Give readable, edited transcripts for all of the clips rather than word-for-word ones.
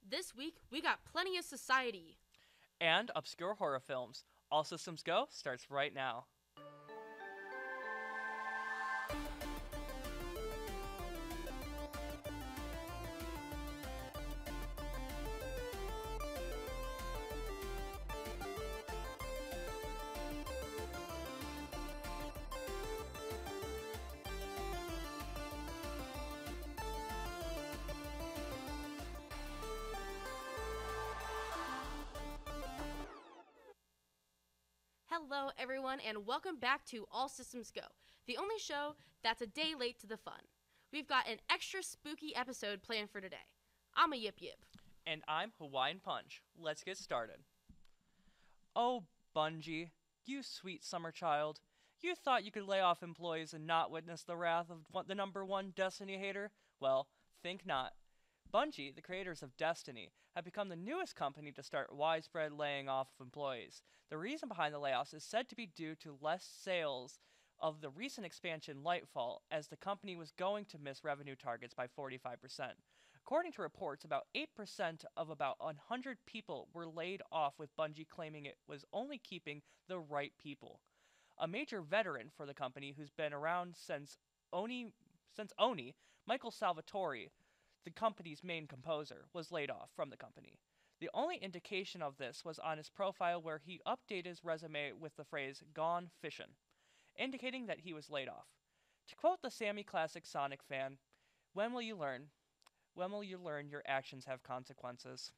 This week, we got plenty of society. And obscure horror films. All Systems Go starts right now. Hello, everyone, and welcome back to All Systems Go, the only show that's a day late to the fun. We've got an extra spooky episode planned for today. I'm a Yip Yip. And I'm Hawaiian Punch. Let's get started. Oh, Bungie, you sweet summer child. You thought you could lay off employees and not witness the wrath of the number one Destiny hater? Well, think not. Bungie, the creators of Destiny, have become the newest company to start widespread laying off of employees. The reason behind the layoffs is said to be due to less sales of the recent expansion Lightfall, as the company was going to miss revenue targets by 45%. According to reports, about 8% of about 100 people were laid off, with Bungie claiming it was only keeping the right people. A major veteran for the company who's been around since Oni, Michael Salvatore, the company's main composer, was laid off from the company. The only indication of this was on his profile, where he updated his resume with the phrase "gone fishin'," indicating that he was laid off. To quote the Sammy Classic Sonic fan, "When will you learn? When will you learn your actions have consequences?"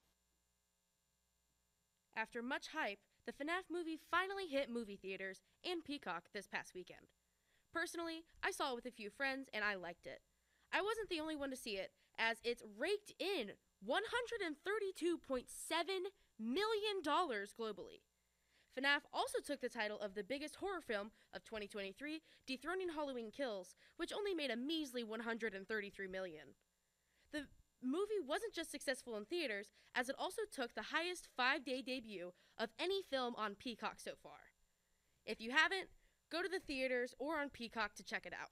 After much hype, the FNAF movie finally hit movie theaters and Peacock this past weekend. Personally, I saw it with a few friends and I liked it. I wasn't the only one to see it, as it's raked in $132.7 million globally. FNAF also took the title of the biggest horror film of 2023, dethroning Halloween Kills, which only made a measly $133 million. The movie wasn't just successful in theaters, as it also took the highest 5-day debut of any film on Peacock so far. If you haven't, go to the theaters or on Peacock to check it out.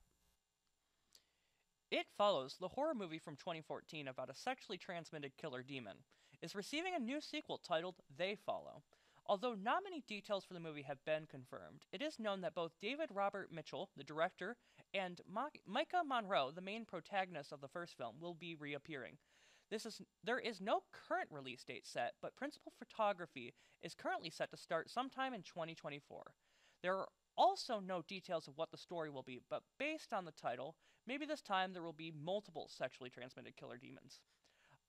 It Follows, the horror movie from 2014 about a sexually transmitted killer demon, is receiving a new sequel titled They Follow. Although not many details for the movie have been confirmed, it is known that both David Robert Mitchell, the director, and Micah Monroe, the main protagonist of the first film, will be reappearing. There is no current release date set, but principal photography is currently set to start sometime in 2024. There are also no details of what the story will be, but based on the title, maybe this time there will be multiple sexually transmitted killer demons.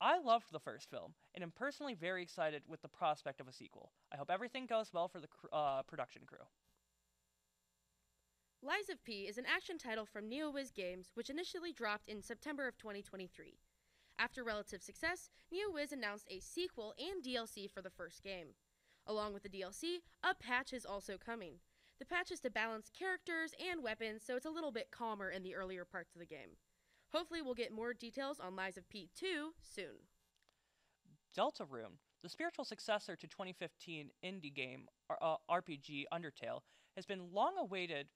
I loved the first film, and am personally very excited with the prospect of a sequel. I hope everything goes well for the production crew. Lies of P is an action title from NeoWiz Games, which initially dropped in September of 2023. After relative success, NeoWiz announced a sequel and DLC for the first game. Along with the DLC, a patch is also coming. The patch is to balance characters and weapons, so it's a little bit calmer in the earlier parts of the game. Hopefully we'll get more details on Lies of P 2 soon. Deltarune, the spiritual successor to 2015 indie game RPG Undertale, has been the long-awaited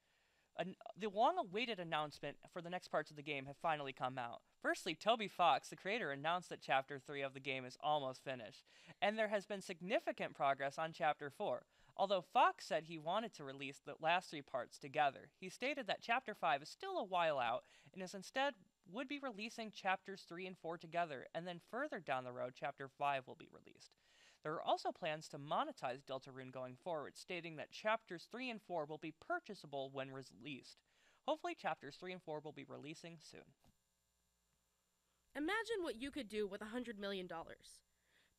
announcement for the next parts of the game have finally come out. Firstly, Toby Fox, the creator, announced that Chapter 3 of the game is almost finished, and there has been significant progress on Chapter 4. Although Fox said he wanted to release the last 3 parts together, he stated that Chapter 5 is still a while out, and instead would be releasing Chapters 3 and 4 together, and then further down the road, Chapter 5 will be released. There are also plans to monetize Deltarune going forward, stating that Chapters 3 and 4 will be purchasable when released. Hopefully, Chapters 3 and 4 will be releasing soon. Imagine what you could do with $100 million.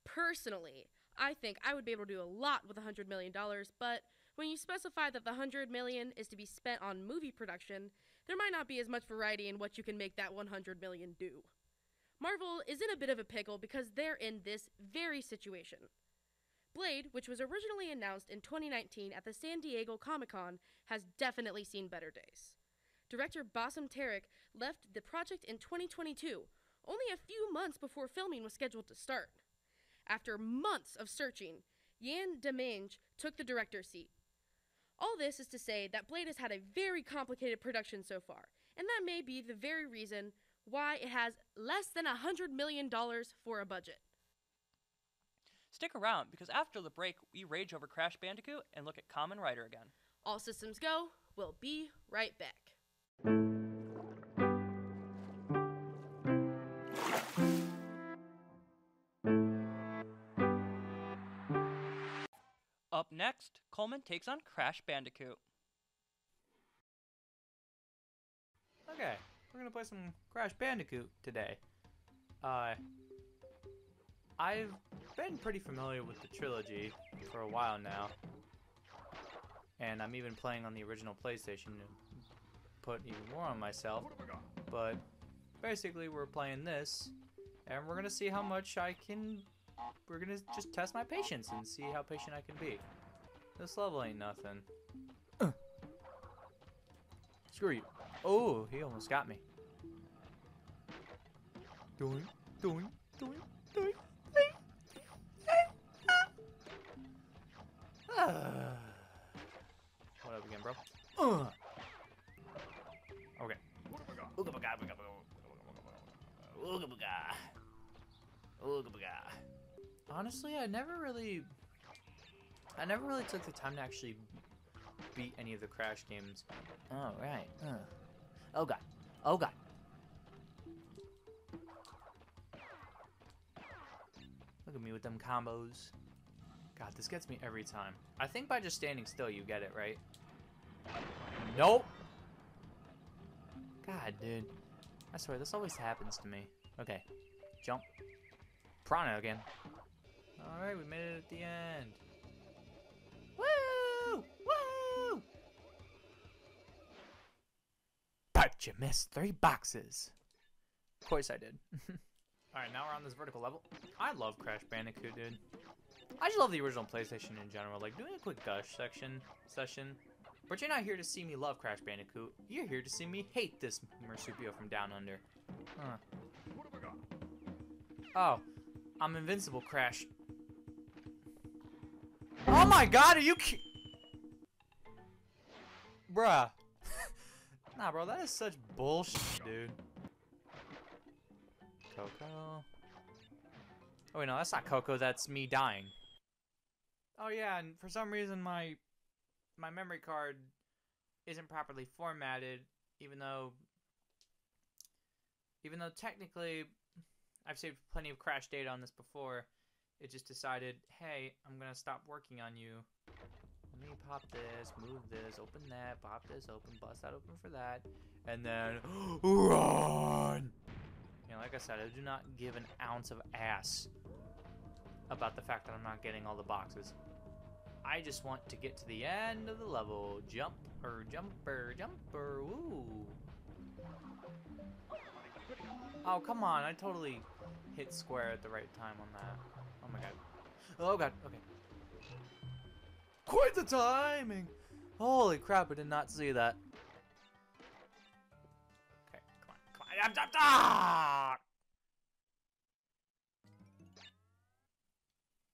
Personally, I think I would be able to do a lot with $100 million, but when you specify that the $100 million is to be spent on movie production, there might not be as much variety in what you can make that $100 million do. Marvel is in a bit of a pickle because they're in this very situation. Blade, which was originally announced in 2019 at the San Diego Comic-Con, has definitely seen better days. Director Bassam Tarek left the project in 2022, only a few months before filming was scheduled to start. After months of searching, Yann Demange took the director's seat. All this is to say that Blade has had a very complicated production so far, and that may be the very reason why it has less than $100 million for a budget. Stick around, because after the break, we rage over Crash Bandicoot and look at Kamen Rider again. All systems go. We'll be right back. Up next, Coleman takes on Crash Bandicoot. Okay, we're gonna play some Crash Bandicoot today. I've been pretty familiar with the trilogy for a while now, and I'm even playing on the original PlayStation to put even more on myself. But basically, we're playing this, and we're gonna see how much I can. We're gonna just test my patience and see how patient I can be. This level ain't nothing. Screw you. Oh, he almost got me. Doing. What up again, bro? Okay. Honestly, I never really took the time to actually beat any of the Crash games. Oh, right. Oh, God. Oh, God. Look at me with them combos. God, this gets me every time. I think by just standing still, you get it, right? Nope. God, dude. I swear, this always happens to me. Okay. Jump. Piranha again. Alright, we made it at the end. Woo! Woo! But you missed 3 boxes. Of course I did. Alright, now we're on this vertical level. I love Crash Bandicoot, dude. I just love the original PlayStation in general. Like, doing a quick gush session. But you're not here to see me love Crash Bandicoot. You're here to see me hate this Marsupio from down under. Huh. Oh. I'm invincible, Crash. Oh my God, are you Bruh. Nah, bro, that is such bullshit, dude. Coco. Oh, wait, no, that's not Coco, that's me dying. Oh, yeah, and for some reason, my memory card isn't properly formatted, even though technically I've saved plenty of crash data on this before. It just decided, hey, I'm gonna stop working on you. Let me pop this, move this, open that, pop this open, bust that open for that, and then run! You know, like I said, I do not give an ounce of ass about the fact that I'm not getting all the boxes. I just want to get to the end of the level. Jumper, woo! Oh, come on, I totally hit square at the right time on that. Oh my God. Oh God, okay. Quite the timing! Holy crap, I did not see that. Okay, come on. Ah!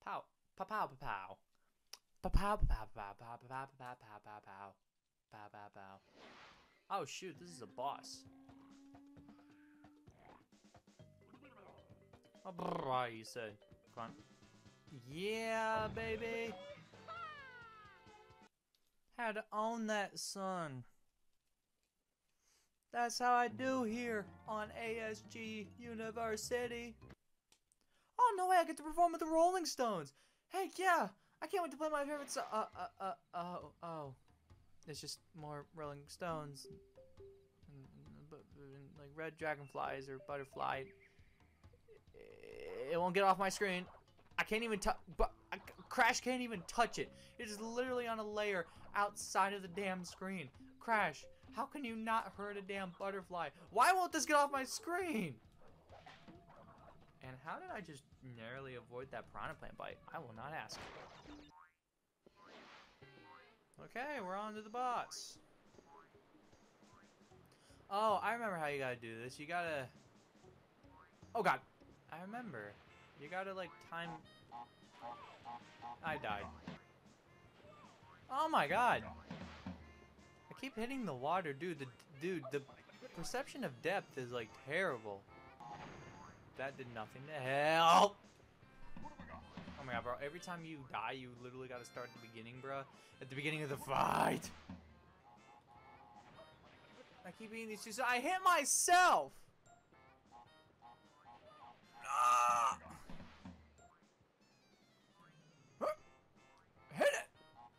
Pow. Pow, pow, pow, pow. Pow, pow, pow, pow, pow, pow, pow, pow, pow, pow, pow. Pow, pow, pow. Oh shoot, this is a boss. Oh, brrr, you said. Come on. Yeah, baby. Had to own that, son. That's how I do here on ASG University. Oh, no way, I get to perform with the Rolling Stones. Heck yeah, I can't wait to play my favorite song. Oh. It's just more Rolling Stones. Like red dragonflies or butterfly. It won't get off my screen. I can't even touch, but Crash can't even touch it. It is literally on a layer outside of the damn screen. Crash, how can you not hurt a damn butterfly? Why won't this get off my screen? And how did I just narrowly avoid that piranha plant bite? I will not ask. Okay, we're on to the boss. Oh, I remember how you gotta do this. You gotta... Oh God. I remember. You gotta, like, time... I died. Oh my God. I keep hitting the water, dude. The perception of depth is, like, terrible. That did nothing to help. Oh my god, bro. Every time you die, you literally gotta start at the beginning, bro. At the beginning of the fight. I keep eating these two. I hit myself! Ah! Hit it!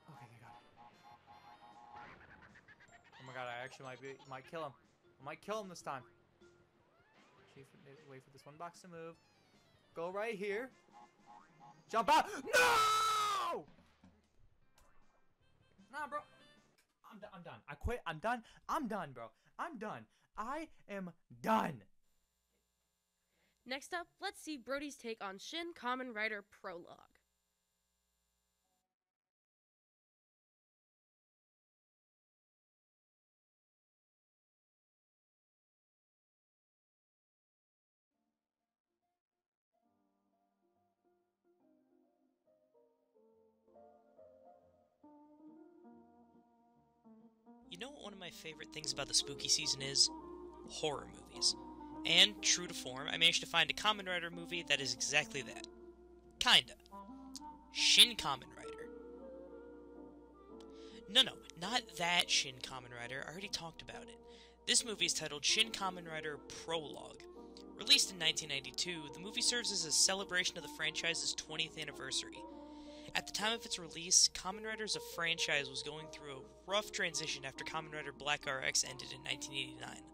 Okay, thank God. Oh my god, I actually might kill him. I might kill him this time. Wait for this one box to move. Go right here. Jump out. No! Nah, bro. I'm done. I quit. I'm done. I'm done, bro. I'm done. I am done. Next up, let's see Brody's take on Shin Kamen Rider Prologue. You know what one of my favorite things about the spooky season is? Horror movies. And, true to form, I managed to find a Kamen Rider movie that is exactly that. Kinda. Shin Kamen Rider. No, not that Shin Kamen Rider, I already talked about it. This movie is titled Shin Kamen Rider Prologue. Released in 1992, the movie serves as a celebration of the franchise's 20th anniversary. At the time of its release, Kamen Rider as a franchise was going through a rough transition after Kamen Rider Black RX ended in 1989.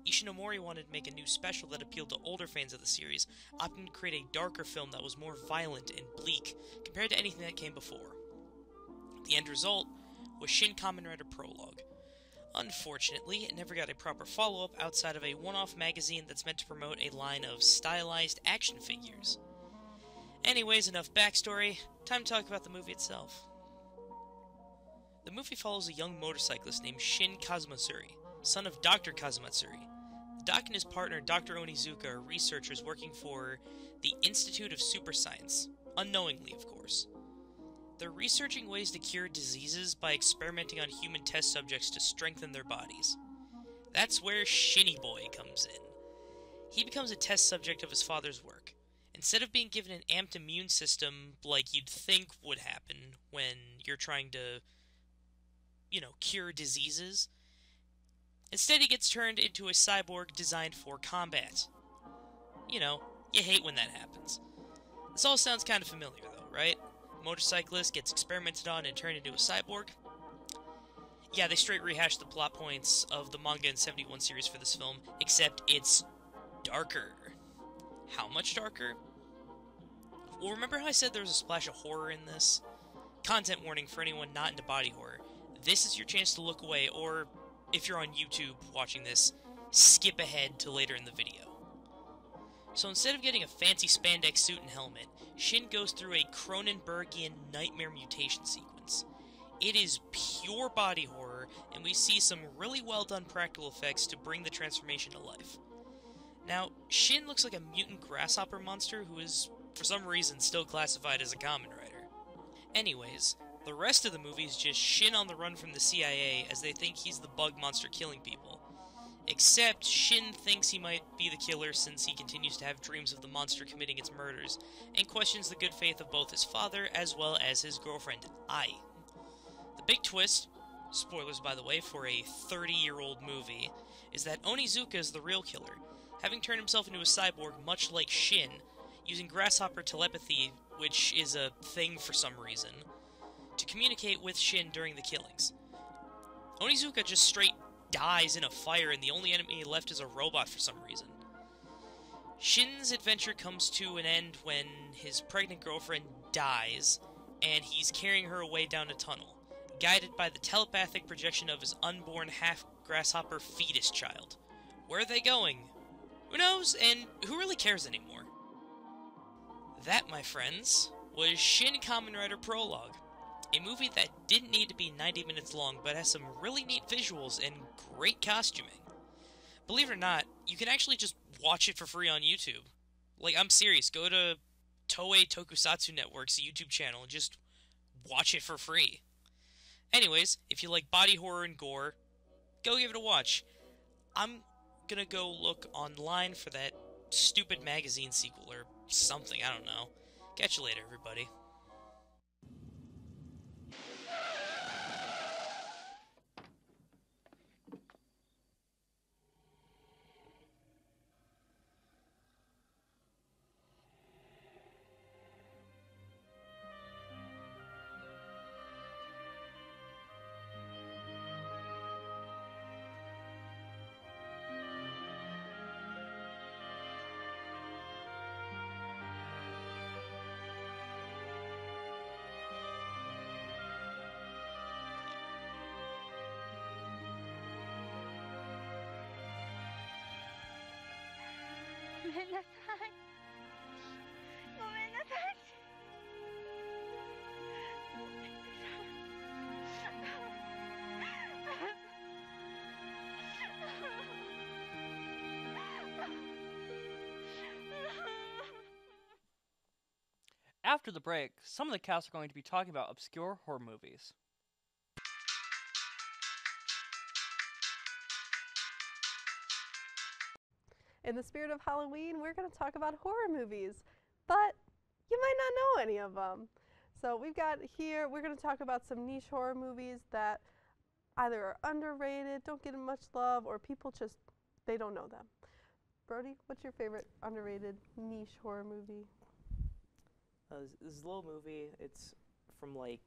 Ishinomori wanted to make a new special that appealed to older fans of the series, opting to create a darker film that was more violent and bleak compared to anything that came before. The end result was Shin Kamen Rider Prologue. Unfortunately, it never got a proper follow-up outside of a one-off magazine that's meant to promote a line of stylized action figures. Anyways, enough backstory, time to talk about the movie itself. The movie follows a young motorcyclist named Shin Kazumatsuri, son of Dr. Kazumatsuri. The doc and his partner, Dr. Onizuka, are researchers working for the Institute of Super Science, unknowingly, of course. They're researching ways to cure diseases by experimenting on human test subjects to strengthen their bodies. That's where Shinny Boy comes in. He becomes a test subject of his father's work. Instead of being given an amped immune system like you'd think would happen when you're trying to, cure diseases, instead he gets turned into a cyborg designed for combat. You hate when that happens. This all sounds kind of familiar though, right? Motorcyclist gets experimented on and turned into a cyborg. Yeah, they straight rehashed the plot points of the manga and 71 series for this film, except it's darker. How much darker? Well, remember how I said there was a splash of horror in this? Content warning for anyone not into body horror. This is your chance to look away, or, if you're on YouTube watching this, skip ahead to later in the video. So instead of getting a fancy spandex suit and helmet, Shin goes through a Cronenbergian nightmare mutation sequence. It is pure body horror, and we see some really well done practical effects to bring the transformation to life. Now, Shin looks like a mutant grasshopper monster who is, for some reason, still classified as a Kamen Rider. Anyways, the rest of the movie is just Shin on the run from the CIA as they think he's the bug monster killing people. Except Shin thinks he might be the killer since he continues to have dreams of the monster committing its murders, and questions the good faith of both his father as well as his girlfriend, Ai. The big twist, spoilers by the way for a 30-year-old movie, is that Onizuka is the real killer, having turned himself into a cyborg much like Shin, using grasshopper telepathy, which is a thing for some reason, to communicate with Shin during the killings. Onizuka just straight dies in a fire, and the only enemy left is a robot for some reason. Shin's adventure comes to an end when his pregnant girlfriend dies, and he's carrying her away down a tunnel, guided by the telepathic projection of his unborn half-grasshopper fetus child. Where are they going? Who knows, and who really cares anymore? That, my friends, was Shin Kamen Rider Prologue, a movie that didn't need to be 90 minutes long, but has some really neat visuals and great costuming. Believe it or not, you can actually just watch it for free on YouTube. Like, I'm serious, go to Toei Tokusatsu Network's YouTube channel and just watch it for free. Anyways, if you like body horror and gore, go give it a watch. I'm gonna go look online for that stupid magazine sequel or something, I don't know. Catch you later, everybody. After the break, some of the cast are going to be talking about obscure horror movies. In the spirit of Halloween, we're going to talk about horror movies, but you might not know any of them. So we're going to talk about some niche horror movies that either are underrated, don't get much love, or people they don't know them. Brody, what's your favorite underrated niche horror movie? This is a little movie. It's from I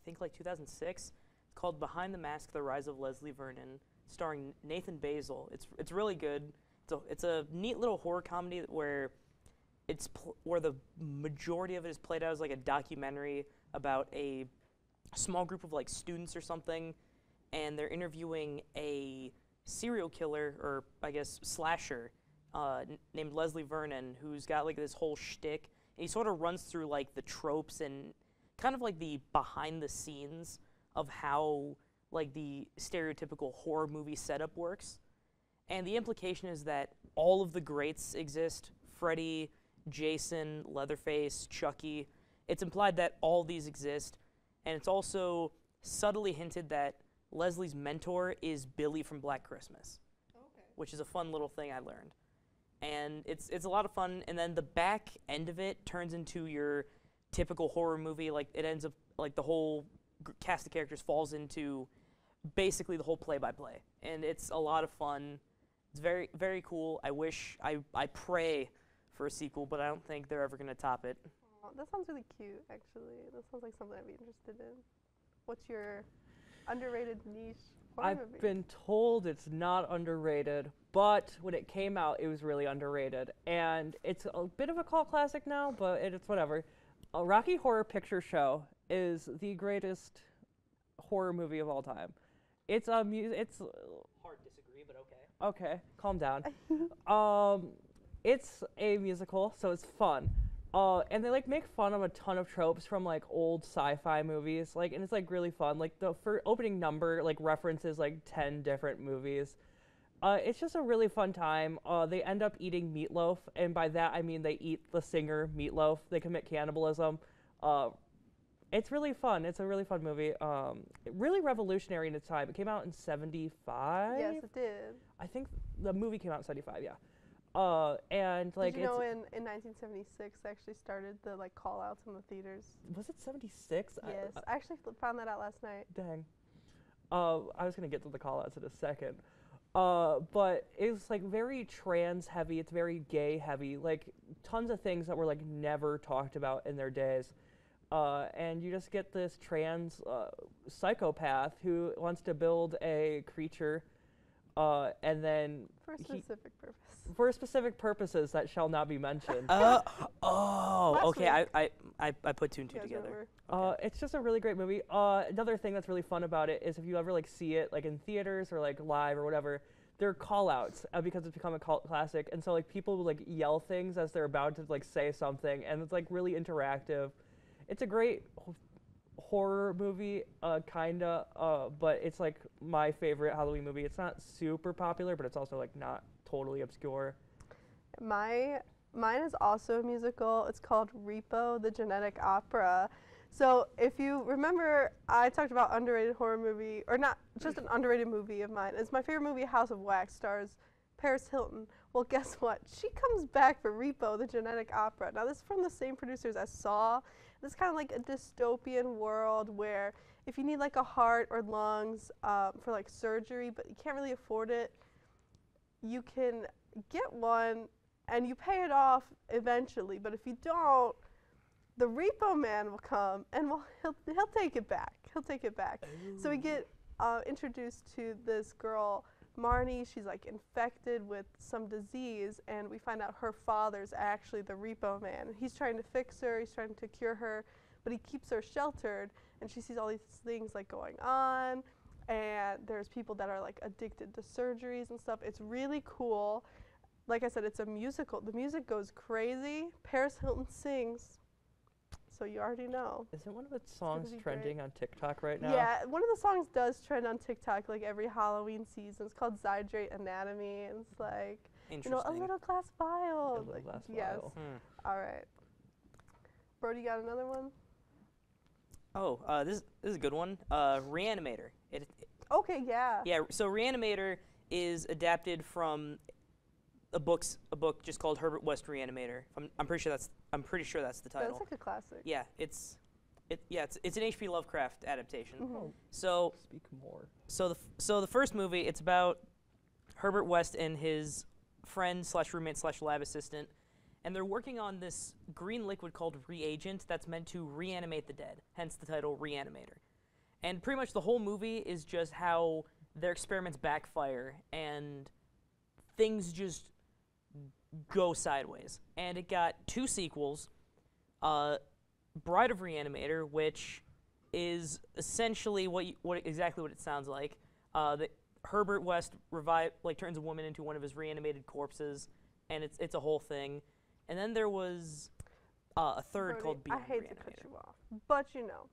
think 2006. It's called Behind the Mask: The Rise of Leslie Vernon, starring Nathan Basil. It's really good. It's a neat little horror comedy where where the majority of it is played out as like a documentary about a small group of students or something, and they're interviewing a serial killer, or I guess slasher, named Leslie Vernon, who's got this whole shtick. And he sort of runs through the tropes and kind of the behind the scenes of how the stereotypical horror movie setup works. And the implication is that all of the greats exist: Freddy, Jason, Leatherface, Chucky. It's implied that all these exist, and it's also subtly hinted that Leslie's mentor is Billy from Black Christmas, which is a fun little thing I learned. And it's a lot of fun, and then the back end of it turns into your typical horror movie. It ends up the whole cast of characters falls into basically the whole play-by-play, and it's a lot of fun. It's very, very cool. I pray for a sequel, but I don't think they're ever going to top it. Oh, that sounds really cute, actually. That sounds like something I'd be interested in. What's your underrated niche horror movie? I've been told it's not underrated, but when it came out, it was really underrated. And it's a bit of a cult classic now, but it's whatever. A Rocky Horror Picture Show is the greatest horror movie of all time. It's hard disagree, but okay. Okay, calm down. It's a musical, so it's fun. And they make fun of a ton of tropes from old sci-fi movies, and it's really fun. The opening number references 10 different movies. It's just a really fun time. They end up eating meatloaf, and by that I mean they eat the singer Meatloaf. They commit cannibalism. It's really fun. It's a really fun movie. Really revolutionary in its time. It came out in 75. Yes, it did. I think the movie came out in 75. Yeah. And did you know in 1976 they actually started the call-outs in the theaters? Was it 76? Yes, I actually found that out last night. Dang. I was gonna get to the call-outs in a second. But it was very trans heavy. It's very gay heavy. Tons of things that were never talked about in their days. And you just get this trans psychopath who wants to build a creature, and then for a specific purpose. For specific purposes that shall not be mentioned. Okay. I put two and two together. Okay. It's just a really great movie. Another thing that's really fun about it is if you ever see it in theaters or live or whatever, there are call-outs because it's become a cult classic, and so people will yell things as they're about to say something, and it's really interactive. It's a great horror movie, kinda, but it's my favorite Halloween movie. It's not super popular, but it's also not totally obscure. Mine is also a musical. It's called Repo, the Genetic Opera. So if you remember, I talked about underrated horror movie, or not just an underrated movie of mine. It's my favorite movie, House of Wax, stars Paris Hilton. Well, guess what? She comes back for Repo, the genetic opera. Now, this is from the same producers as Saw. This is kind of like a dystopian world where if you need like a heart or lungs for like surgery, but you can't really afford it, you can get one and you pay it off eventually. But if you don't, the Repo Man will come and he'll take it back. He'll take it back. So we get introduced to this girl, Marnie. She's like infected with some disease, and we find out her father's actually the Repo Man. He's trying to fix her, he's trying to cure her, but he keeps her sheltered, and she sees all these things like going on, and there's people that are like addicted to surgeries and stuff. It's really cool. Like I said, it's a musical. The music goes crazy. Paris Hilton sings, so you already know. Isn't one of its songs be trending great. on TikTok right now? Yeah, one of the songs does trend on TikTok like every Halloween season. It's called Zydrate Anatomy, and it's like, you know, a little glass vial. A little Like, glass yes. vial. All right. Brody, got another one? Oh, this is a good one. Reanimator. Okay, yeah. Yeah, so Reanimator is adapted from a book just called Herbert West Reanimator. I'm pretty sure that's the title. That's like a classic. Yeah, it's an H.P. Lovecraft adaptation. Mm-hmm. So Speak more. so the first movie, it's about Herbert West and his friend / roommate / lab assistant, and they're working on this green liquid called reagent that's meant to reanimate the dead, hence the title Reanimator. And pretty much the whole movie is just how their experiments backfire and things just go sideways. And it got 2 sequels, Bride of Reanimator, which is essentially exactly what it sounds like. That Herbert West turns a woman into one of his reanimated corpses, and it's a whole thing. And then there was a third Brody, called Beyond I hate Reanimator. to cut you off, but you know,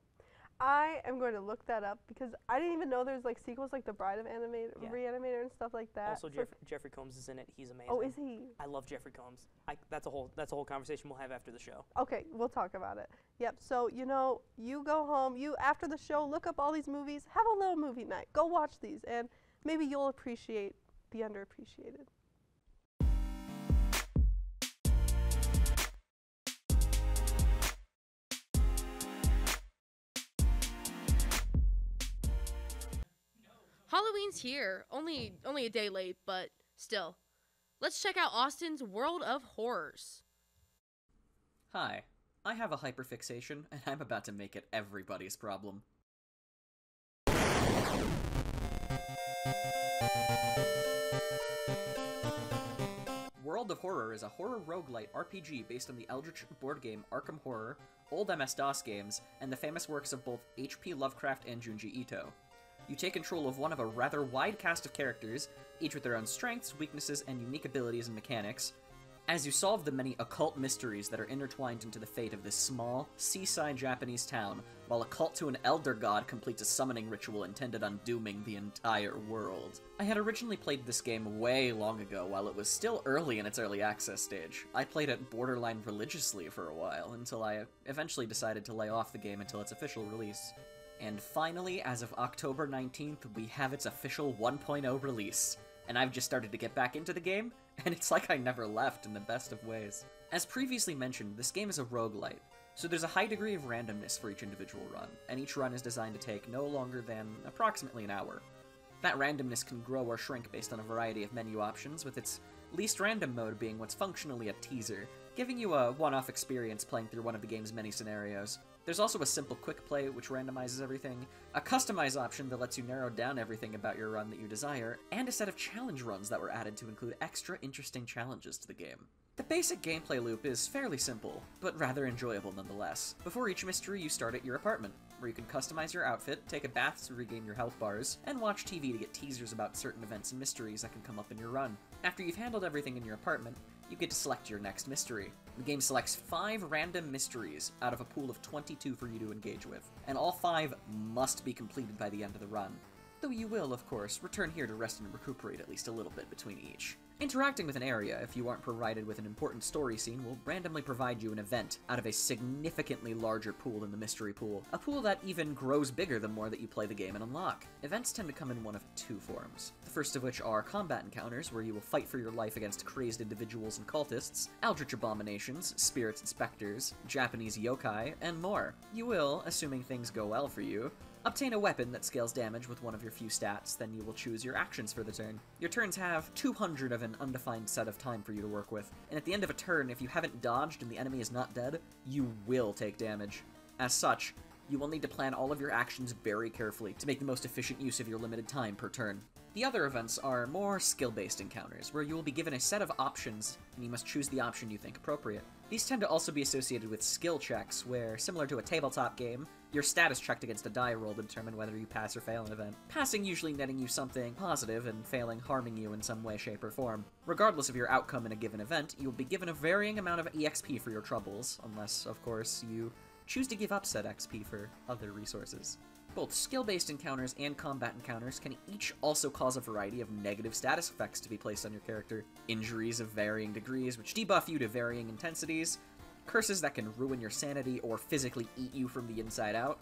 I am going to look that up because I didn't even know there's like sequels like The Bride of Yeah. Reanimator and stuff like that. Also, So- Jeffrey Combs is in it. He's amazing. Oh, is he? I love Jeffrey Combs. That's a whole conversation we'll have after the show. Okay, we'll talk about it. Yep. So you know, you go home. You after the show, look up all these movies. Have a little movie night. Go watch these, and maybe you'll appreciate the underappreciated. Halloween's here. Only a day late, but still. Let's check out Austin's World of Horrors. Hi, I have a hyperfixation, and I'm about to make it everybody's problem. World of Horror is a horror roguelite RPG based on the Eldritch board game Arkham Horror, old MS-DOS games, and the famous works of both H.P. Lovecraft and Junji Ito. You take control of one of a rather wide cast of characters, each with their own strengths, weaknesses, and unique abilities and mechanics, as you solve the many occult mysteries that are intertwined into the fate of this small, seaside Japanese town, while a cult to an elder god completes a summoning ritual intended on dooming the entire world. I had originally played this game way long ago while it was still early in its early access stage. I played it borderline religiously for a while, until I eventually decided to lay off the game until its official release. And finally, as of October 19th, we have its official 1.0 release. And I've just started to get back into the game, and it's like I never left in the best of ways. As previously mentioned, this game is a roguelite, so there's a high degree of randomness for each individual run, and each run is designed to take no longer than approximately an hour. That randomness can grow or shrink based on a variety of menu options, with its least random mode being what's functionally a teaser, giving you a one-off experience playing through one of the game's many scenarios. There's also a simple quick play, which randomizes everything, a customize option that lets you narrow down everything about your run that you desire, and a set of challenge runs that were added to include extra interesting challenges to the game. The basic gameplay loop is fairly simple, but rather enjoyable nonetheless. Before each mystery, you start at your apartment, where you can customize your outfit, take a bath to regain your health bars, and watch TV to get teasers about certain events and mysteries that can come up in your run. After you've handled everything in your apartment, you get to select your next mystery. The game selects 5 random mysteries out of a pool of 22 for you to engage with, and all 5 must be completed by the end of the run. though you will, of course, return here to rest and recuperate at least a little bit between each. Interacting with an area, if you aren't provided with an important story scene, will randomly provide you an event out of a significantly larger pool than the mystery pool, a pool that even grows bigger the more that you play the game and unlock. Events tend to come in one of two forms, the first of which are combat encounters, where you will fight for your life against crazed individuals and cultists, eldritch abominations, spirits and specters, Japanese yokai, and more. You will, assuming things go well for you, obtain a weapon that scales damage with one of your few stats, then you will choose your actions for the turn. Your turns have 200 of an undefined set of time for you to work with, and at the end of a turn, if you haven't dodged and the enemy is not dead, you will take damage. As such, you will need to plan all of your actions very carefully to make the most efficient use of your limited time per turn. The other events are more skill-based encounters, where you will be given a set of options, and you must choose the option you think appropriate. These tend to also be associated with skill checks, where, similar to a tabletop game, your stat is checked against a die roll to determine whether you pass or fail an event. Passing usually netting you something positive, and failing harming you in some way, shape, or form. Regardless of your outcome in a given event, you will be given a varying amount of EXP for your troubles, unless, of course, you choose to give up said XP for other resources. Both skill-based encounters and combat encounters can each also cause a variety of negative status effects to be placed on your character. Injuries of varying degrees, which debuff you to varying intensities, curses that can ruin your sanity or physically eat you from the inside out,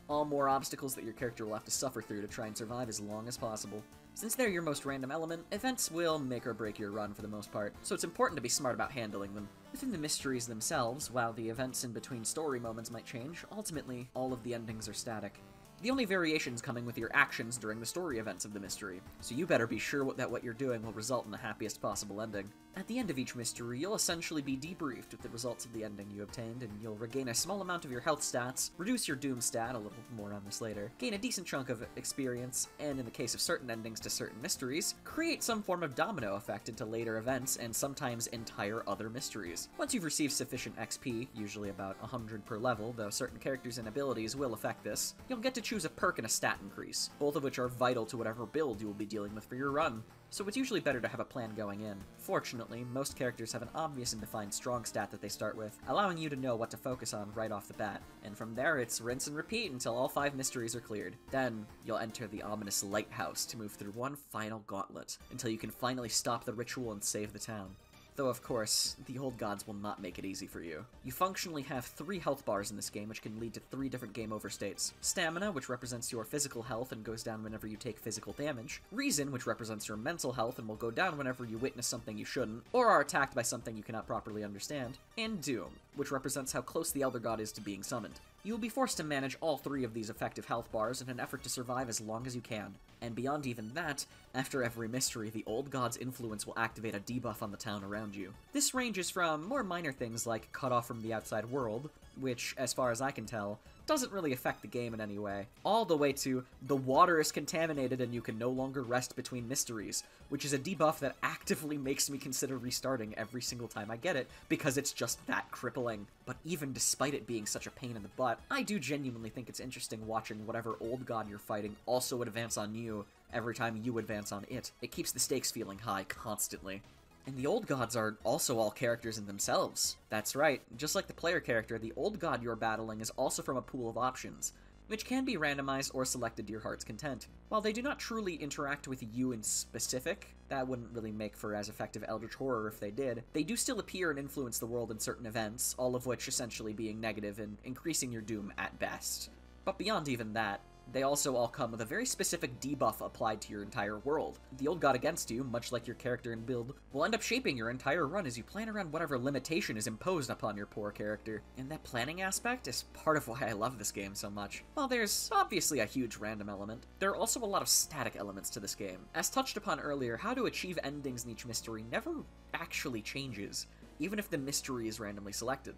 all more obstacles that your character will have to suffer through to try and survive as long as possible. Since they're your most random element, events will make or break your run for the most part, so it's important to be smart about handling them. Within the mysteries themselves, while the events in between story moments might change, ultimately, all of the endings are static. The only variations coming with your actions during the story events of the mystery, so you better be sure that what you're doing will result in the happiest possible ending. At the end of each mystery, you'll essentially be debriefed with the results of the ending you obtained, and you'll regain a small amount of your health stats, reduce your doom stat, a little more on this later, gain a decent chunk of experience, and in the case of certain endings to certain mysteries, create some form of domino effect into later events and sometimes entire other mysteries. Once you've received sufficient XP, usually about 100 per level, though certain characters and abilities will affect this, you'll get to choose a perk and a stat increase, both of which are vital to whatever build you will be dealing with for your run. So it's usually better to have a plan going in. Fortunately, most characters have an obvious and defined strong stat that they start with, allowing you to know what to focus on right off the bat. And from there, it's rinse and repeat until all 5 mysteries are cleared. Then, you'll enter the ominous lighthouse to move through one final gauntlet, until you can finally stop the ritual and save the town. Though, of course, the old gods will not make it easy for you. You functionally have 3 health bars in this game, which can lead to 3 different game over states. Stamina, which represents your physical health and goes down whenever you take physical damage. Reason, which represents your mental health and will go down whenever you witness something you shouldn't, or are attacked by something you cannot properly understand. And Doom, which represents how close the Elder God is to being summoned. You will be forced to manage all 3 of these effective health bars in an effort to survive as long as you can. And beyond even that, after every mystery, the Old God's influence will activate a debuff on the town around you. This ranges from more minor things like cut off from the outside world, which, as far as I can tell, doesn't really affect the game in any way, all the way to the water is contaminated and you can no longer rest between mysteries, which is a debuff that actively makes me consider restarting every single time I get it, because it's just that crippling. But even despite it being such a pain in the butt, I do genuinely think it's interesting watching whatever old god you're fighting also advance on you every time you advance on it. It keeps the stakes feeling high constantly. And the old gods are also all characters in themselves. That's right, just like the player character, the old god you're battling is also from a pool of options, which can be randomized or selected to your heart's content. While they do not truly interact with you in specific, that wouldn't really make for as effective eldritch horror if they did, they do still appear and influence the world in certain events, all of which essentially being negative and increasing your doom at best. But beyond even that, they also all come with a very specific debuff applied to your entire world. The old god against you, much like your character and build, will end up shaping your entire run as you plan around whatever limitation is imposed upon your poor character. And that planning aspect is part of why I love this game so much. While there's obviously a huge random element, there are also a lot of static elements to this game. As touched upon earlier, how to achieve endings in each mystery never actually changes, even if the mystery is randomly selected.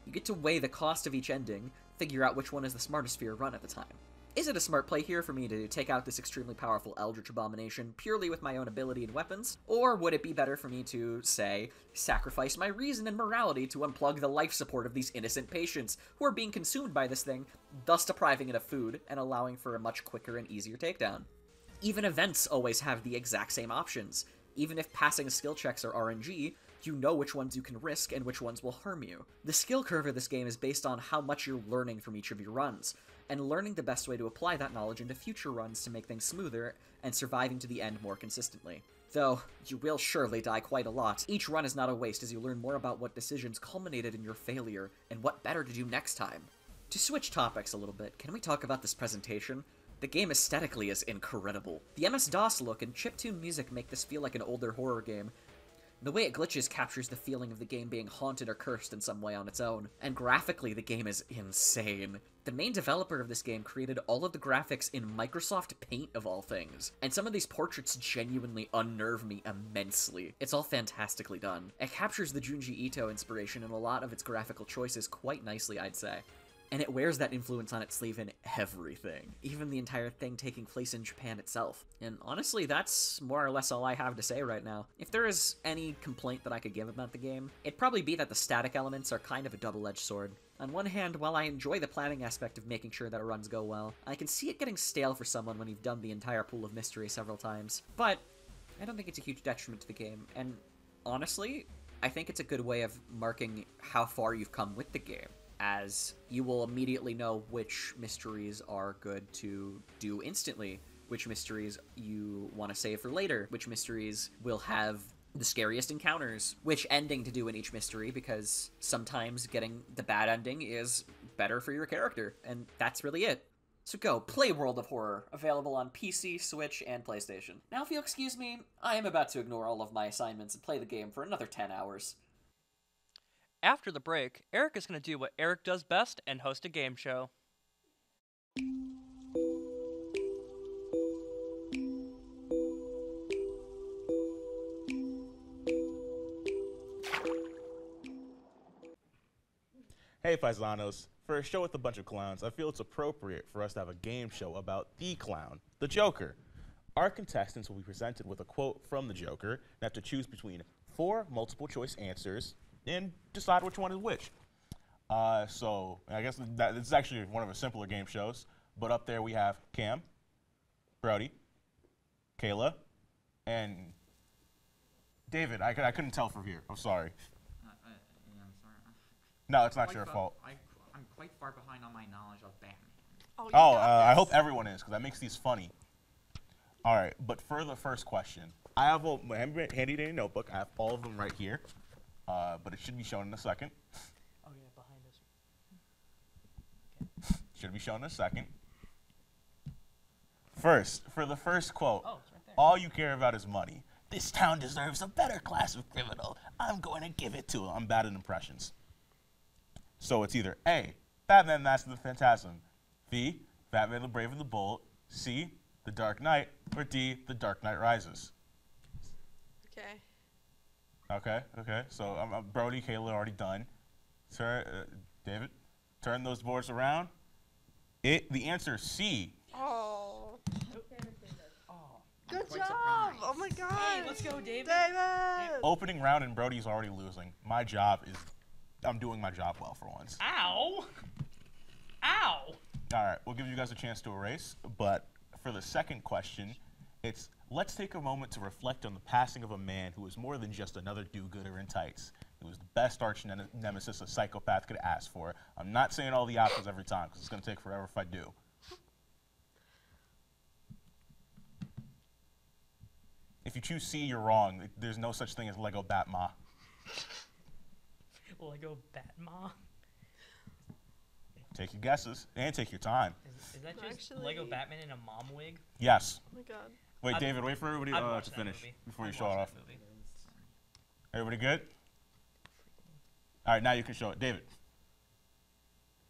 You get to weigh the cost of each ending, figure out which one is the smartest for your run at the time. Is it a smart play here for me to take out this extremely powerful Eldritch Abomination purely with my own ability and weapons? Or would it be better for me to, say, sacrifice my reason and morality to unplug the life support of these innocent patients who are being consumed by this thing, thus depriving it of food and allowing for a much quicker and easier takedown? Even events always have the exact same options. Even if passing skill checks are RNG, You know which ones you can risk and which ones will harm you. The skill curve of this game is based on how much you're learning from each of your runs, and learning the best way to apply that knowledge into future runs to make things smoother and surviving to the end more consistently. Though, you will surely die quite a lot. Each run is not a waste as you learn more about what decisions culminated in your failure and what better to do next time. To switch topics a little bit, can we talk about this presentation? The game aesthetically is incredible. The MS-DOS look and chiptune music make this feel like an older horror game. The way it glitches captures the feeling of the game being haunted or cursed in some way on its own. And graphically, the game is insane. The main developer of this game created all of the graphics in Microsoft Paint of all things. And some of these portraits genuinely unnerve me immensely. It's all fantastically done. It captures the Junji Ito inspiration in a lot of its graphical choices quite nicely, I'd say. And it wears that influence on its sleeve in everything, even the entire thing taking place in Japan itself. And honestly, that's more or less all I have to say right now. If there is any complaint that I could give about the game, it'd probably be that the static elements are kind of a double-edged sword. On one hand, while I enjoy the planning aspect of making sure that our runs go well, I can see it getting stale for someone when you've done the entire pool of mystery several times. But I don't think it's a huge detriment to the game, and honestly, I think it's a good way of marking how far you've come with the game, as you will immediately know which mysteries are good to do instantly, which mysteries you want to save for later, which mysteries will have the scariest encounters, which ending to do in each mystery, because sometimes getting the bad ending is better for your character, and that's really it. So go, play World of Horror, available on PC, Switch, and PlayStation. Now if you'll excuse me, I am about to ignore all of my assignments and play the game for another 10 hours. After the break, Eric is going to do what Eric does best and host a game show. Hey Paisanos, for a show with a bunch of clowns, I feel it's appropriate for us to have a game show about the clown, the Joker. Our contestants will be presented with a quote from the Joker and have to choose between 4 multiple choice answers and decide which one is which. So I guess that this is actually one of the simpler game shows, but up there we have Cam, Brody, Kayla, and David. I couldn't tell from here. I'm sorry. Yeah, I'm sorry. No, it's not your fault. I'm quite far behind on my knowledge of Batman. Oh, I hope everyone is, because that makes these funny. All right, but for the first question, I have a handy-dandy notebook. I have all of them right here, but it should be shown in a second. Oh, yeah, behind us. Should be shown in a second. First, for the first quote, Oh, it's right there. all you care about is money. This town deserves a better class of criminal. I'm going to give it to him. I'm bad at impressions. So it's either A, Batman Mask of the Phantasm, B, Batman the Brave and the Bold, C, The Dark Knight, or D, The Dark Knight Rises. Okay. Okay. So Brody, Kayla already done. David, turn those boards around. The answer is C. Oh. Good quite job. surprised. Oh my god. Hey, let's go, David. David. Opening round and Brody's already losing. My job is, I'm doing my job well for once. Ow! Ow! All right, we'll give you guys a chance to erase, but for the second question, it's let's take a moment to reflect on the passing of a man who was more than just another do-gooder in tights. He was the best arch nemesis a psychopath could ask for. I'm not saying all the options every time, because it's going to take forever if I do. If you choose C, you're wrong. There's no such thing as Lego Batma. Lego Batma? Take your guesses, and take your time. Is that just Actually- Lego Batman in a mom wig? Yes. Oh my god. Wait, I've- David, wait for everybody I've watched to that finish movie. before you I've show it watched off. that movie. Everybody good? All right, now you can show it. David.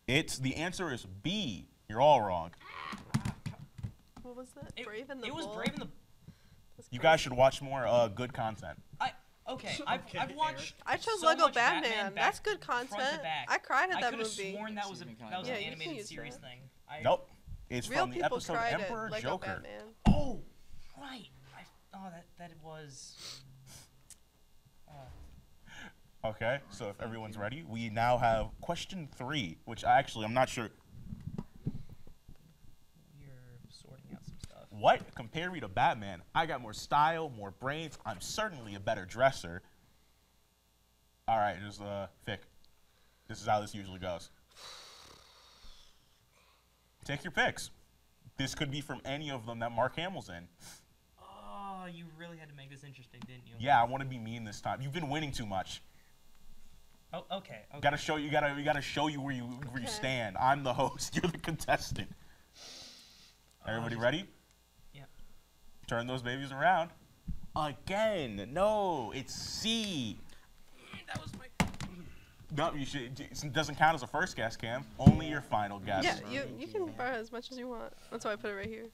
The answer is B. You're all wrong. What was that? It, Brave and the it was Bold? Brave and the... That's You crazy. guys should watch more good content. Okay, I've watched I chose so Lego much Batman. back That's good front to content. back. I cried at I that could have movie. sworn that was Yeah, an you can animated use series that. thing. Nope. It's Real from the people episode cried Emperor at Lego Joker. Batman. Oh, right. That was... Okay, so if everyone's ready, we now have question 3, which I'm not sure. You're sorting out some stuff. What? Compare me to Batman. I got more style, more brains. I'm certainly a better dresser. All right, just Fick. This is how this usually goes. Take your picks. This could be from any of them that Mark Hamill's in. Oh, you really had to make this interesting, didn't you? Yeah, I want to be mean this time. You've been winning too much. Oh, okay. Gotta show you. Gotta show you where you stand. I'm the host. You're the contestant. Everybody ready? Yeah. Turn those babies around. Again. No, it's C. That was my. No, you should. It doesn't count as a first guess, Cam. Only your final guess. Yeah, you can borrow as much as you want. That's why I put it right here.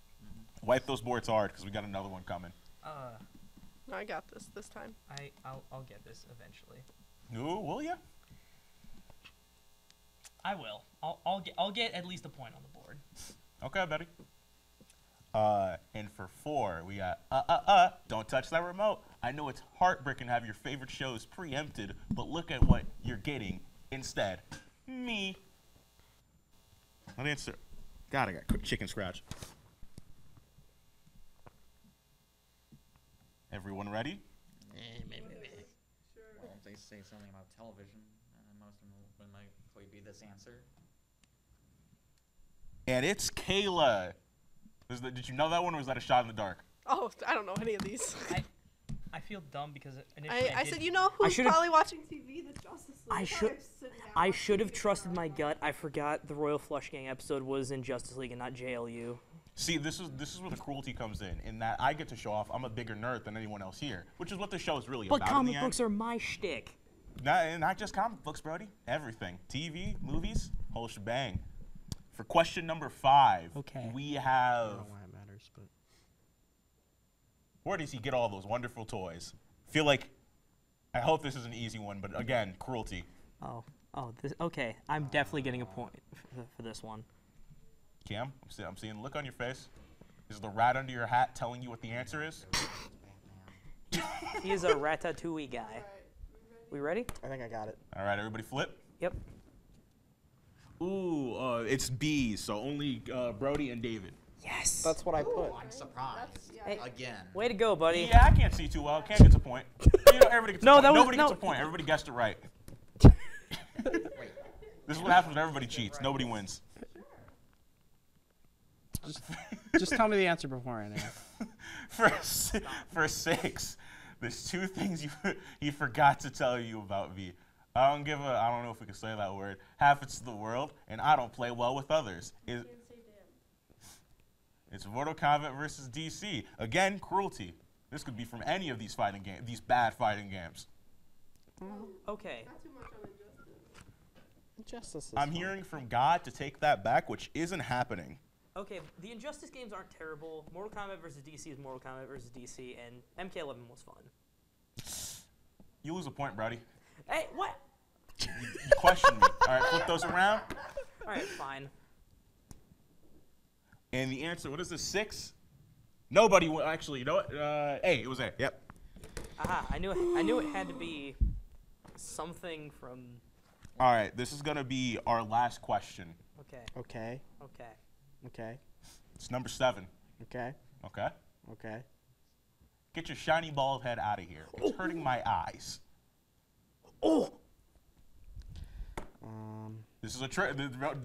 Wipe those boards hard, because we got another one coming. No, I got this time. I'll get this eventually. Ooh, will ya? I will. I'll get at least a point on the board. Okay, buddy. And for 4, we got don't touch that remote. I know it's heartbreaking to have your favorite shows preempted, but look at what you're getting instead. Me. Let me answer. God, I got chicken scratch. Everyone ready? Well, if they say something about television, most of them would likely be this answer. And it's Kayla. Did you know that one, or was that a shot in the dark? Oh, I don't know any of these. I feel dumb because initially I said, you know who's probably watching TV? The Justice League. I should have trusted my gut. I forgot the Royal Flush Gang episode was in Justice League and not JLU. See, this is where the cruelty comes in that I get to show off I'm a bigger nerd than anyone else here, which is what the show is really about. But comic books are my shtick. Not just comic books, Brody. Everything. TV, movies, whole shebang. For question number 5, we have... I don't know why it matters, but... Where does he get all those wonderful toys? I hope this is an easy one, but again, cruelty. Okay. I'm definitely getting a point for this one. Cam, I'm seeing the look on your face. Is the rat under your hat telling you what the answer is? He is a ratatouille guy. We ready? I think I got it. All right, everybody flip. Yep. Ooh, it's B, so only Brody and David. Yes. That's what I put. I'm surprised. Hey, Again. way to go, buddy. Yeah, I can't see too well. Cam gets a point. Everybody gets a point. Nobody gets a point. Everybody guessed it right. This is what happens when everybody cheats. Nobody wins. Just tell me the answer before I know. For 6, there's 2 things you forgot to tell you about me. I don't know if we can say that word. Half it's the world, and I don't play well with others. It's Mortal Kombat versus DC. Again, cruelty. This could be from any of these fighting games, these bad fighting games. Okay. Not too much on Injustice is I'm fun. hearing from God to take that back, which isn't happening. Okay, the Injustice games aren't terrible. Mortal Kombat versus DC is Mortal Kombat versus DC, and MK11 was fun. You lose a point, Brody. Hey, what? You questioned me. All right, flip those around. All right, fine. And the answer, what is this, 6? Nobody, actually, you know what? A, it was A, yep. Aha, I knew it had to be something from... All right, this is gonna be our last question. Okay. Okay. Okay. Okay. It's number 7, Okay. okay? Okay. Get your shiny bald head out of here. It's hurting my eyes. Oh! This is a trick.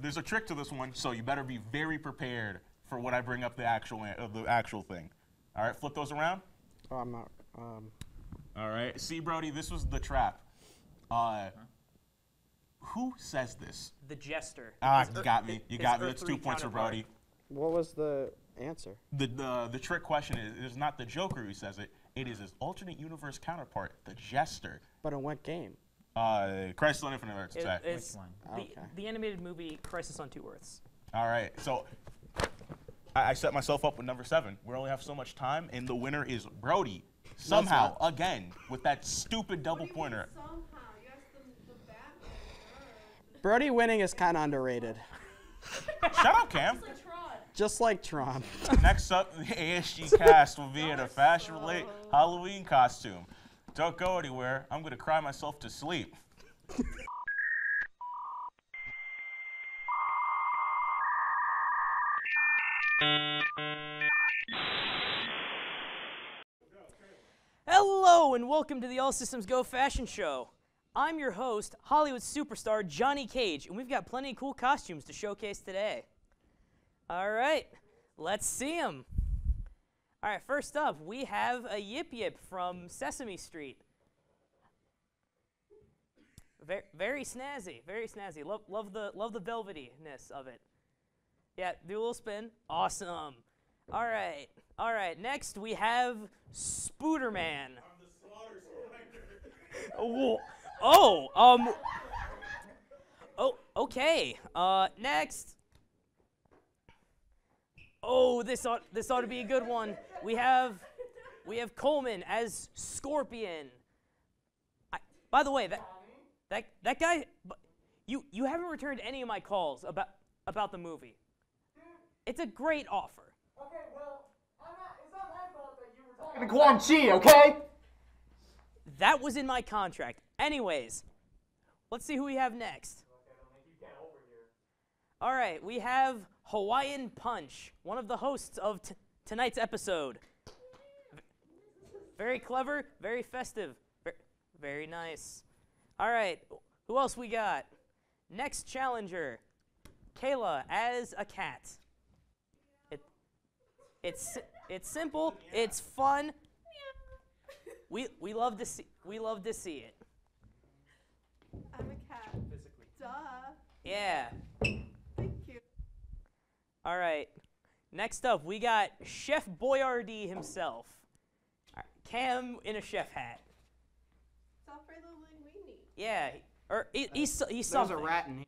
There's a trick to this one, so you better be very prepared for when I bring up the actual thing. All right, flip those around. Oh, I'm not. All right, see, Brody, this was the trap. Who says this? The Jester. You got me. You got me. That's 2 points for Brody. What was the answer? The trick question is, it is not the Joker who says it. It is his alternate universe counterpart, the Jester. But in what game? Crisis on Infinite Earths. It's Which one? the animated movie Crisis on 2 Earths. All right, so I set myself up with number 7. We only have so much time, and the winner is Brody. Somehow, again, with that stupid double pointer. Somehow, you asked the Batman. Brody winning is kind of underrated. Shut up, Cam. Just like Tron. Next up, the ASG cast will be in a fashion-related Halloween costume. Don't go anywhere. I'm going to cry myself to sleep. Hello and welcome to the All Systems Go Fashion Show. I'm your host, Hollywood superstar Johnny Cage, and we've got plenty of cool costumes to showcase today. All right, let's see them. All right, first up, we have a Yip Yip from Sesame Street. Very snazzy, very snazzy. Love the velvetyness of it. Yeah, do a little spin. Awesome. All right. Next we have Spooderman. Okay. Next. Oh, this ought to be a good one. We have Cohlman as Scorpion. By the way, that guy, you haven't returned any of my calls about the movie. It's a great offer. Okay, well, it's not my fault that you were talking to Quan Chi, okay? That was in my contract. Anyways, let's see who we have next. All right, we have Hawaiian Punch, one of the hosts of tonight's episode. Very clever, very festive, very nice. All right, who else we got? Next challenger, Kayla as a cat. It's simple, it's fun. We love to see it. I'm a cat. Duh. Yeah. Thank you. All right. Next up, we got Chef Boyardee himself. All right, Cam in a chef hat. Alfredo Linguini. Yeah. He's There's something. a rat in here.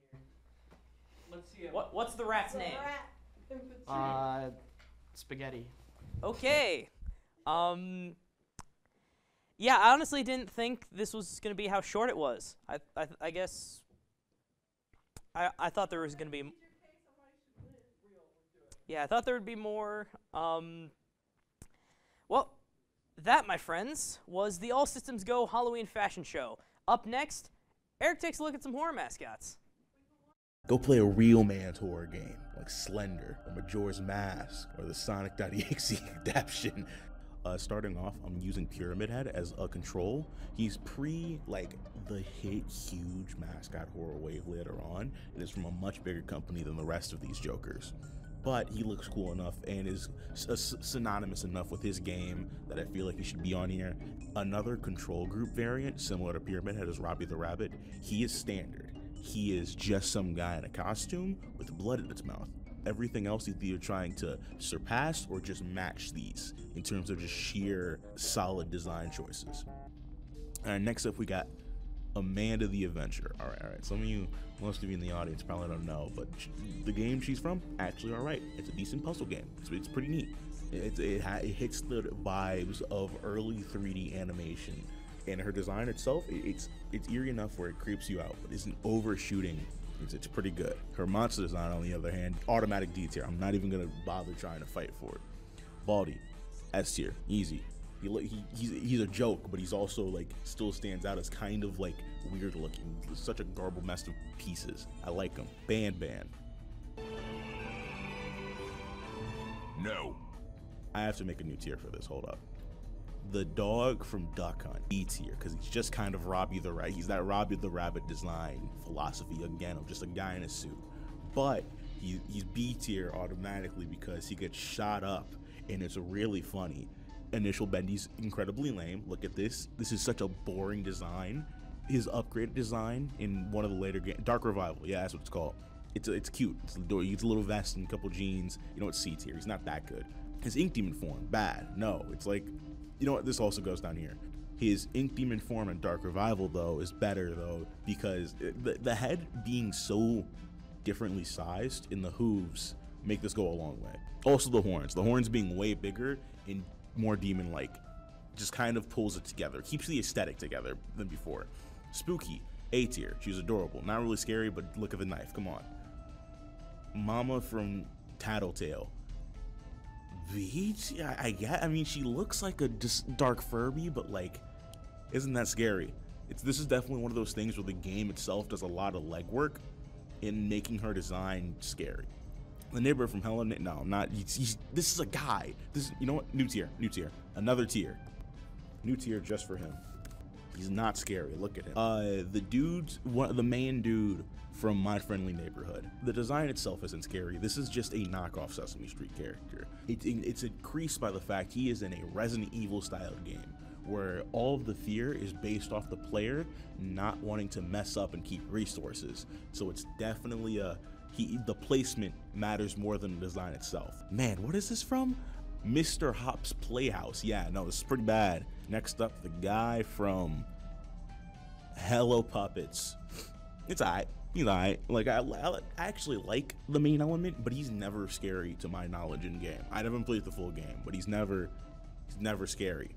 Let's see it. What's the rat's name? Rat infantry. Spaghetti. Okay. Yeah, I honestly didn't think this was gonna be how short it was. I guess I thought there was gonna be. Yeah, I thought there would be more. Well, that, my friends, was the All Systems Go Halloween fashion show. Up next, Eric takes a look at some horror mascots. Go play a real man's horror game like Slender or Majora's Mask or the Sonic.exe adaptation. Starting off, I'm using Pyramid Head as a control. He's the hit huge Mascot horror wave later on, and is from a much bigger company than the rest of these Jokers. But he looks cool enough and is synonymous enough with his game that I feel like he should be on here. Another control group variant similar to Pyramid Head is Robbie the Rabbit. He is standard. He is just some guy in a costume with blood in its mouth. Everything else is either trying to surpass or just match these in terms of just sheer solid design choices. And next up we got Amanda the Avenger. All right. Most of you in the audience probably don't know, but the game she's from, actually all right. It's a decent puzzle game. It's pretty neat. It hits the vibes of early 3D animation. And her design itself, it's eerie enough where it creeps you out, but isn't overshooting. It's pretty good. Her monster design, on the other hand, automatic D tier. I'm not even gonna bother trying to fight for it. Baldy, S tier, easy. He's a joke, but he's also still stands out as kind of weird looking. Such a garbled mess of pieces. I like him. Ban. No. I have to make a new tier for this. Hold up. The dog from Duck Hunt, E tier, because he's just kind of Robbie the Rabbit. He's that Robbie the Rabbit design philosophy again of just a guy in a suit. But he's B tier automatically because he gets shot up, and it's really funny. Initial Bendy's incredibly lame. Look at this. This is such a boring design. His upgraded design in one of the later games, Dark Revival. Yeah, that's what it's called. It's cute. It's a little vest and a couple jeans. You know what? C tier. He's not that good. His Ink Demon form, bad. No, it's you know what, this also goes down here. His Ink Demon form in Dark Revival, though, is better, though, because the head being so differently sized in the hooves make this go a long way. Also the horns being way bigger and more demon-like, just kind of pulls it together, keeps the aesthetic together than before. Spooky, A tier, she's adorable, not really scary, but look at the knife, come on. Mama from Tattletale, I mean, she looks like a dark Furby, but isn't that scary? This is definitely one of those things where the game itself does a lot of legwork in making her design scary. The neighbor from Hell, no, not. This is a guy. You know what? New tier, another tier, new tier just for him. He's not scary. Look at him. The main dude from My Friendly Neighborhood. The design itself isn't scary. This is just a knockoff Sesame Street character. It's increased by the fact he is in a Resident Evil styled game where all of the fear is based off the player not wanting to mess up and keep resources. So it's definitely the placement matters more than the design itself. Man, what is this from? Mr. Hop's Playhouse. Yeah, no, this is pretty bad. Next up, the guy from Hello Puppets. It's alright. He's alright. Like, I actually like the main element, but he's never scary to my knowledge in game. I haven't played the full game, but he's never scary.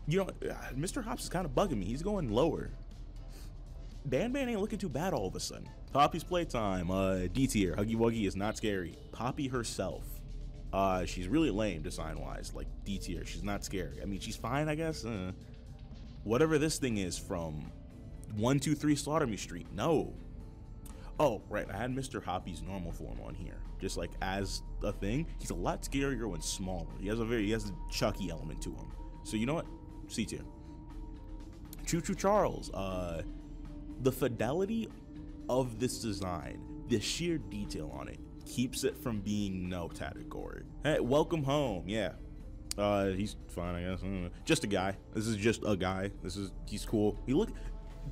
You know, Mr. Hops is kind of bugging me. He's going lower. Ban ain't looking too bad all of a sudden. Poppy's Playtime. D tier. Huggy Wuggy is not scary. Poppy herself. She's really lame design-wise. Like, D tier. She's not scary. I mean, she's fine, I guess. Whatever this thing is from 123 Slaughter Me Street. No. Oh, right. I had Mr. Hoppy's normal form on here. Just like as a thing. He's a lot scarier when smaller. He has a Chucky element to him. So you know what? C tier. Choo Choo Charles. The fidelity of this design, the sheer detail on it, keeps it from being no category. Hey, welcome home. Yeah. He's fine, I guess. Just a guy. This is just a guy. He's cool. He look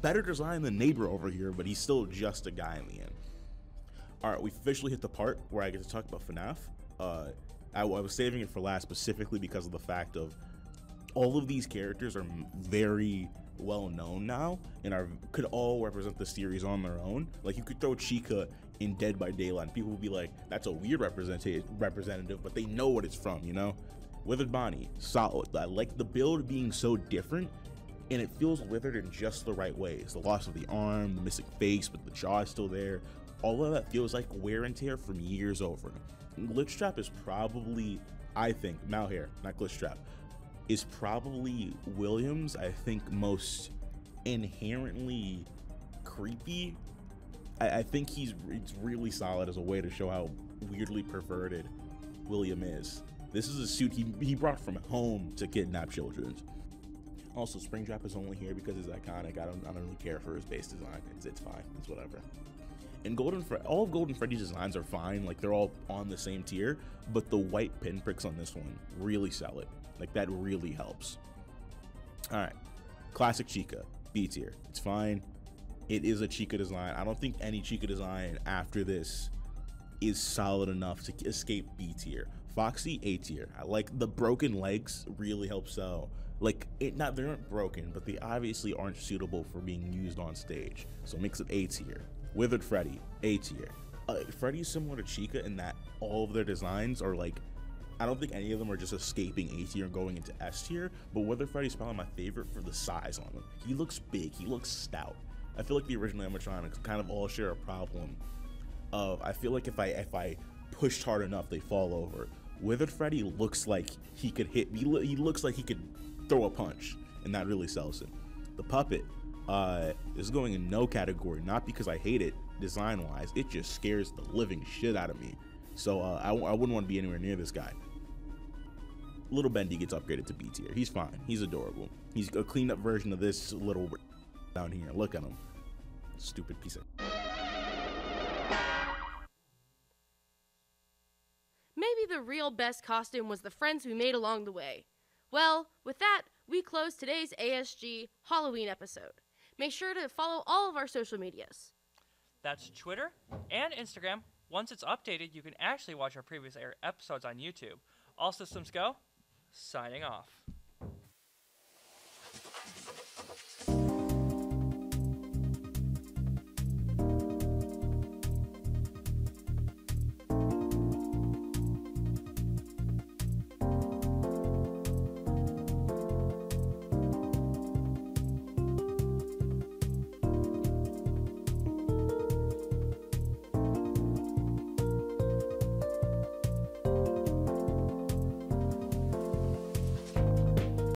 better design than Neighbor over here, but he's still just a guy in the end. All right, we officially hit the part where I get to talk about FNAF. I was saving it for last specifically because of the fact of all of these characters are very well known now and could all represent the series on their own. Like, you could throw Chica in Dead by Daylight and people would be like, that's a weird representative, but they know what it's from, you know? Withered Bonnie, solid. I like the build being so different, and it feels withered in just the right ways. The loss of the arm, the missing face, but the jaw is still there. All of that feels like wear and tear from years over. Glitchtrap is probably, I think, Malhair, not Glitchtrap, is probably Williams, I think, most inherently creepy. I think it's really solid as a way to show how weirdly perverted William is. This is a suit he brought from home to kidnap children. Also, Springtrap is only here because it's iconic. I don't really care for his base design. It's fine. It's whatever. And all of Golden Freddy's designs are fine. Like, they're all on the same tier, but the white pinpricks on this one really sell it. Like, that really helps. All right, classic Chica, B tier. It's fine. It is a Chica design. I don't think any Chica design after this is solid enough to escape B tier. Foxy, A tier. I like the broken legs really help sell. Like, they aren't broken, but they obviously aren't suitable for being used on stage. So it makes it A tier. Withered Freddy, A tier. Freddy's similar to Chica in that all of their designs are like, I don't think any of them are just escaping A tier and going into S tier, but Withered Freddy's probably my favorite for the size on him. He looks big, he looks stout. I feel like the original animatronics kind of all share a problem of, I feel like if I pushed hard enough, they fall over. Withered Freddy looks like he could hit, he looks like he could throw a punch, and that really sells it. The puppet, is going in no category, not because I hate it design-wise, it just scares the living shit out of me. So I wouldn't want to be anywhere near this guy. Little Bendy gets upgraded to B tier. He's fine. He's adorable. He's a cleaned up version of this little down here. Look at him. Stupid piece of... Maybe the real best costume was the friends we made along the way. Well, with that, we close today's ASG Halloween episode. Make sure to follow all of our social medias. That's Twitter and Instagram. Once it's updated, you can actually watch our previous episodes on YouTube. All systems go. Signing off.